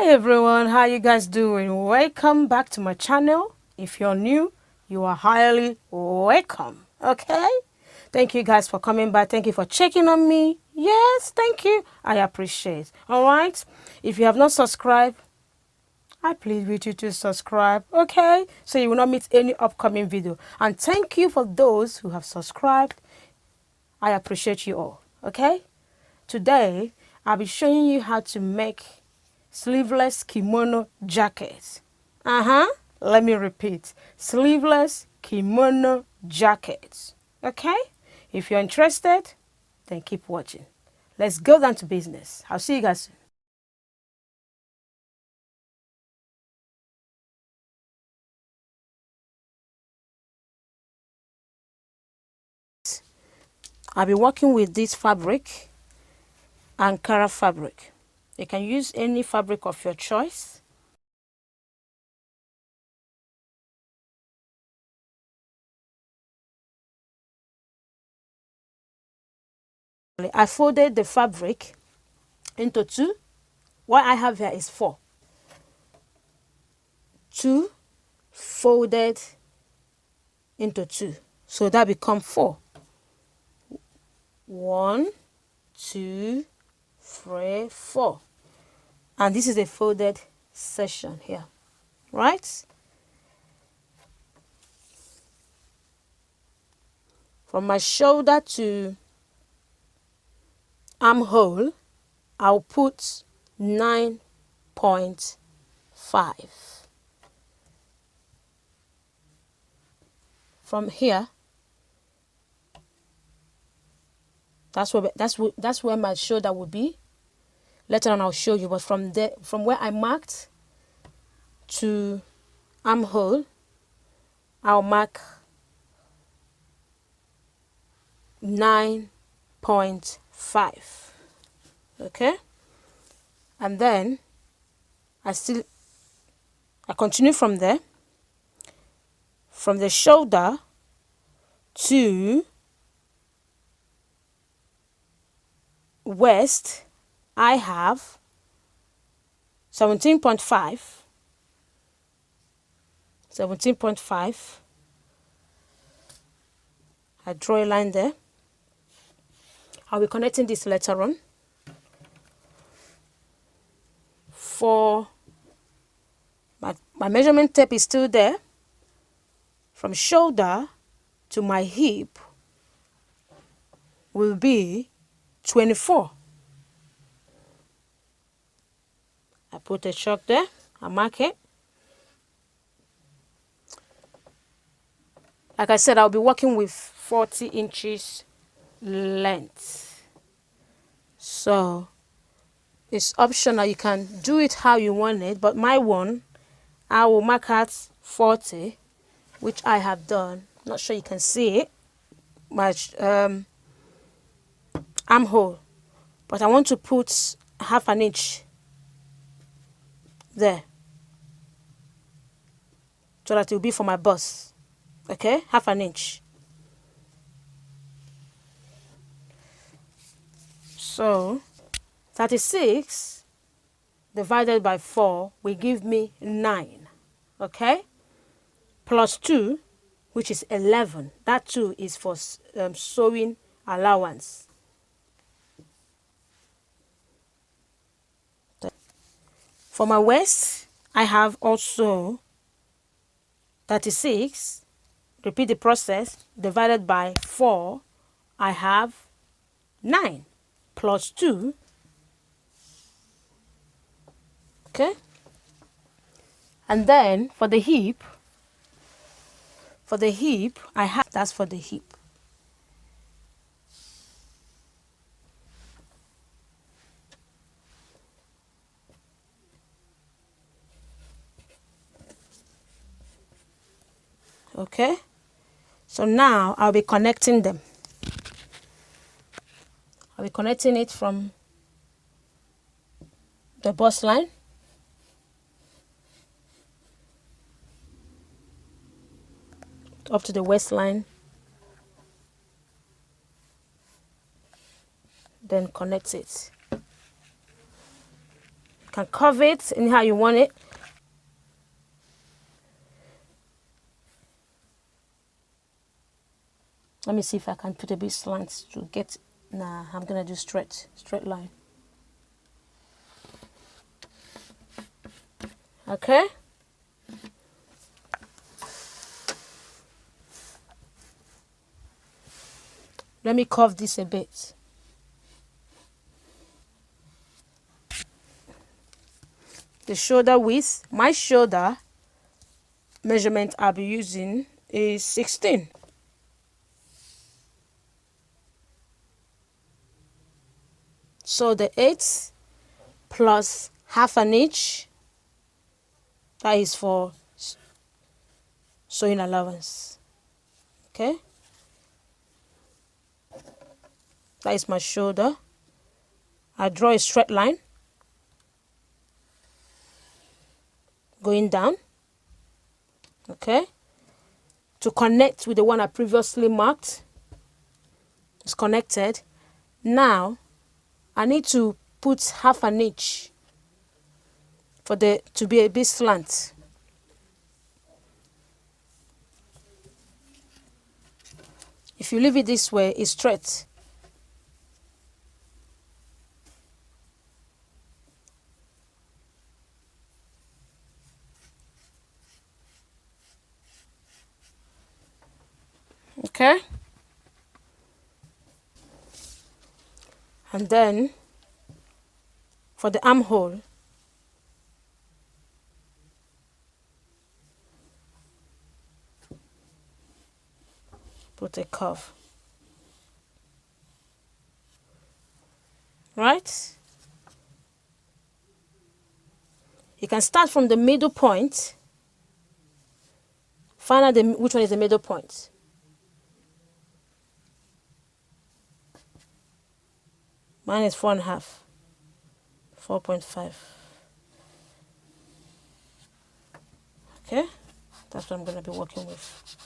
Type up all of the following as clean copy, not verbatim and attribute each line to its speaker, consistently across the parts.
Speaker 1: Hi everyone, how you guys doing? Welcome back to my channel. If you're new, you are highly welcome. Okay, thank you guys for coming back. Thank you for checking on me. Yes, thank you, I appreciate. All right, if you have not subscribed, I plead with you to subscribe, okay, so you will not miss any upcoming video. And thank you for those who have subscribed. I appreciate you all. Okay, today I'll be showing you how to make sleeveless kimono jackets. Let me repeat. Sleeveless kimono jackets. Okay? If you're interested, then keep watching. Let's go down to business. I'll see you guys soon. I'll be working with this fabric, Ankara Fabric. You can use any fabric of your choice. I folded the fabric into two. What I have here is 4. 2 folded into 2. So that becomes 4. 1, 2, 3, 4. And this is a folded section here, right? From my shoulder to armhole, I'll put 9.5. From here, that's where my shoulder will be. Later on I'll show you, but from where I marked to armhole, I'll mark 9.5. Okay, and then I continue from there, from the shoulder to waist. I have 17.5. 17.5. I draw a line there. I'll be connecting this later on. For my measurement tape is still there. From shoulder to my hip will be 24. I put a chalk there. I mark it. Like I said, I'll be working with 40 inches length. So it's optional. You can do it how you want it. But my one, I will mark out 40, which I have done. Not sure you can see it. My armhole. But I want to put half an inch there, so that it will be for my bust. Okay, half an inch. So 36 divided by 4 will give me 9. Okay, plus 2, which is 11. That 2 is for sewing allowance. For my waist, I have also 36. Repeat the process. Divided by 4, I have 9 plus 2. Okay. And then for the hip, I have, that's for the hip. Okay, so now I'll be connecting them. I'll be connecting it from the bust line up to the waistline, then connect it. can curve it in how you want it. Let me see if I can put a bit slant to get. Nah, I'm gonna do straight line. Okay. Let me curve this a bit. The shoulder width, my shoulder measurement I'll be using is 16. So the 8 plus half an inch, that is for sewing allowance. Okay. That is my shoulder. I draw a straight line going down, okay, to connect with the one I previously marked. It's connected. Now I need to put half an inch for to be a bit slant. If you leave it this way, it's straight. Okay. And then for the armhole, put a curve. Right? You can start from the middle point. Find out which one is the middle point. Mine is 4.5. 4.5. Okay, that's what I'm going to be working with.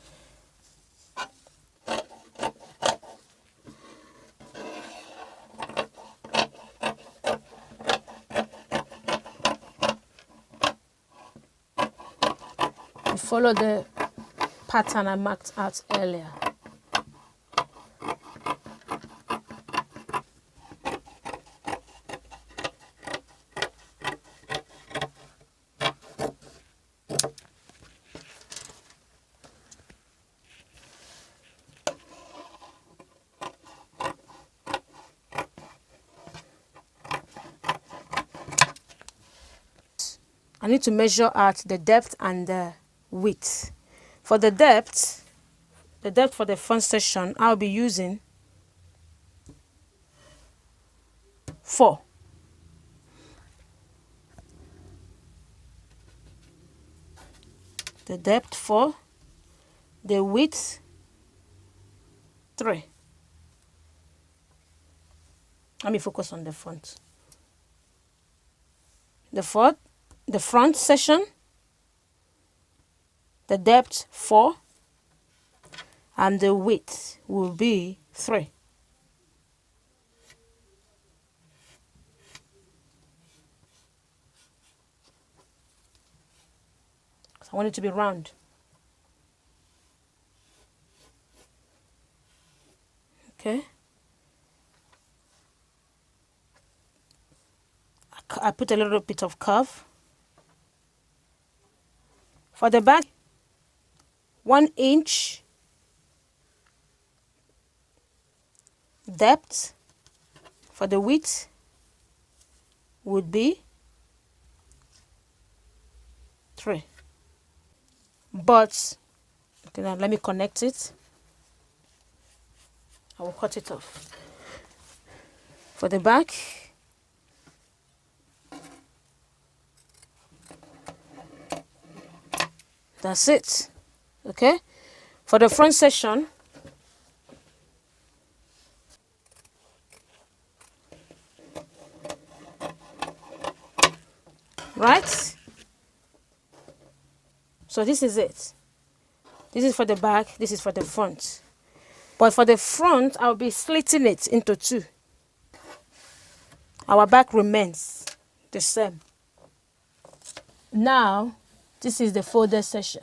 Speaker 1: You follow the pattern I marked out earlier. I need to measure out the depth and the width. For the depth for the front section, I'll be using 4. The depth 4, the width 3. Let me focus on the front. The front section, the depth 4, and the width will be 3. So I want it to be round. Okay. I put a little bit of curve. For the back, 1 inch depth. For the width would be 3. But okay, now let me connect it. I will cut it off. For the back, that's it. Okay. For the front section, right? So this is it. This is for the back, this is for the front. But for the front, I'll be slitting it into 2. Our back remains the same. Now, this is the folded section.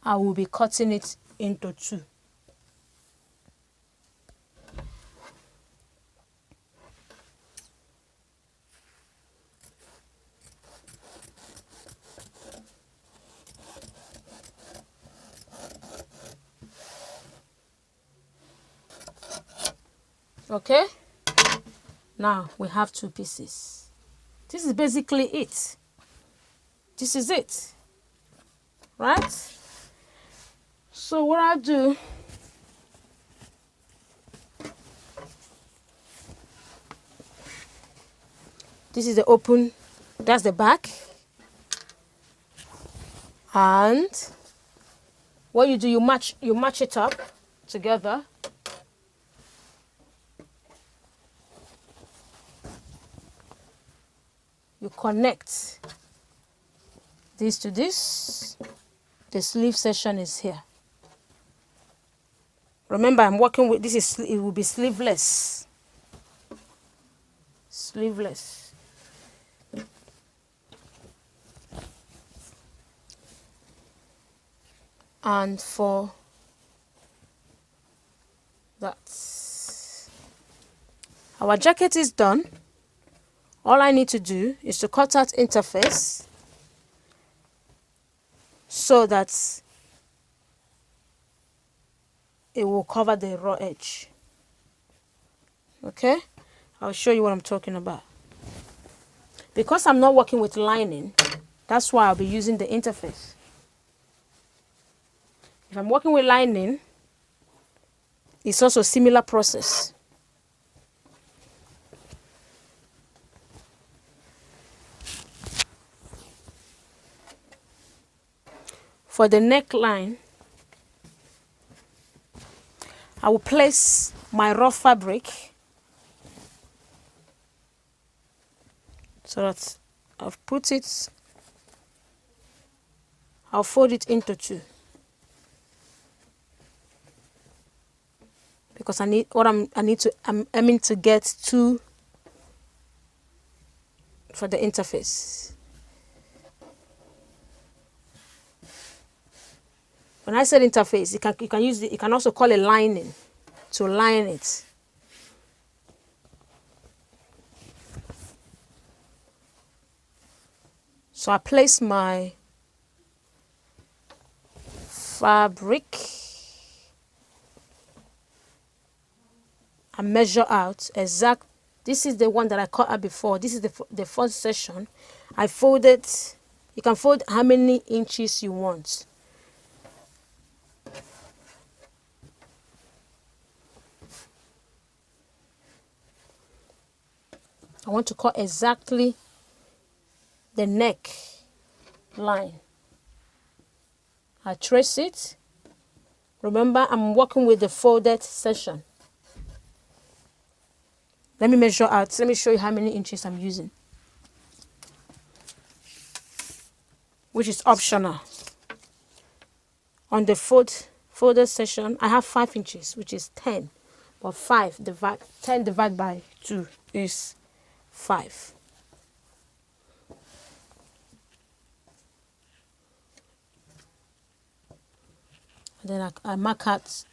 Speaker 1: I will be cutting it into 2. Okay, now we have 2 pieces. This is basically it. This is it, right? So what I'll do, this is the open, that's the back. And what you do, you match it up together. You connect this to this. The sleeve section is here. Remember, I'm working with, this is, it will be sleeveless. Sleeveless. And for that, our jacket is done. All I need to do is to cut out interface so that it will cover the raw edge. Okay, I'll show you what I'm talking about. Because I'm not working with lining, that's why I'll be using the interface. If I'm working with lining, it's also a similar process. For the neckline, I will place my raw fabric so that I've put it, I'll fold it into 2. Because I'm aiming to get 2 for the interface. When I said interface, you can also call it lining, to line it. So I place my fabric and measure out exact. This is the one that I cut out before. This is the first section. I folded. You can fold how many inches you want. I want to cut exactly the neck line. I trace it. Remember, I'm working with the folded section. Let me measure out. Let me show you how many inches I'm using, which is optional. On the folded section, I have 5 inches, which is 10. But 10 divided by 2 is 5. And then I mark out,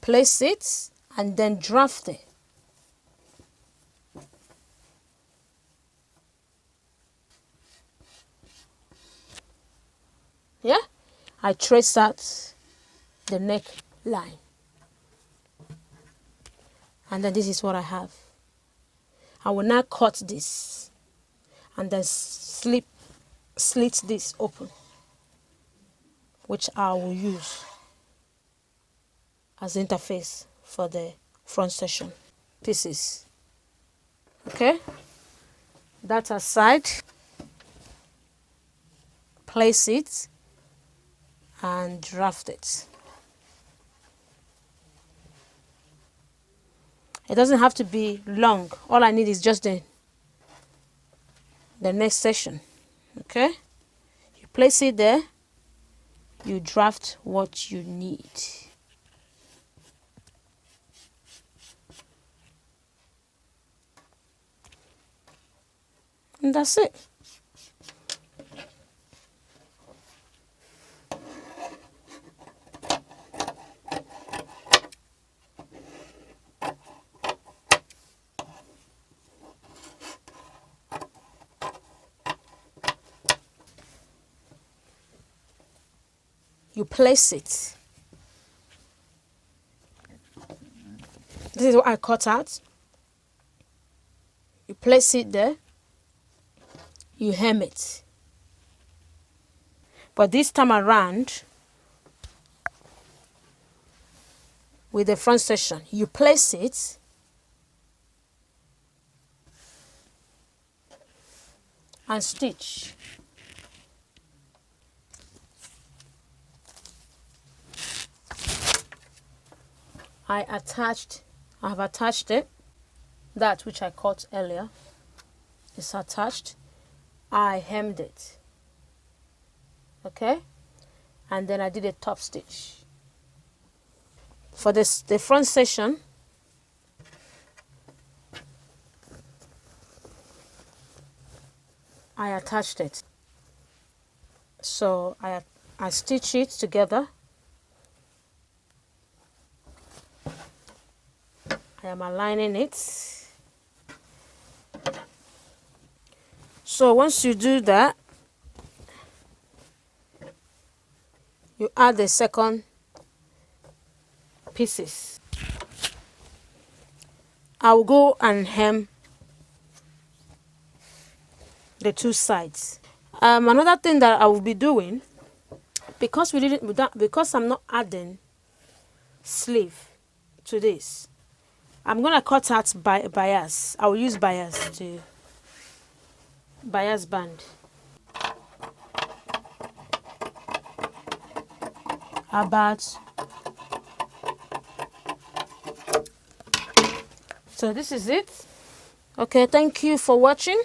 Speaker 1: place it, and then draft it. Yeah, I trace out the neck line. And then this is what I have. I will now cut this and then slit this open, which I will use as interface for the front section pieces. Okay, that aside, place it and draft it. It doesn't have to be long. All I need is just the next section. Okay, you place it there, you draft what you need. And that's it. you place it. This is what I cut out. You place it there. You hem it. But this time around, with the front section, you place it and stitch. I have attached it. That which I cut earlier is attached. I hemmed it. Okay? And then I did a top stitch. For this, the front section, I attached it. So I stitch it together. I am aligning it. So once you do that, you add the second pieces. I'll go and hem the two sides. Another thing that I will be doing, because I'm not adding sleeve to this, I'm gonna cut out bias. I will use bias band. So this is it. Okay, thank you for watching.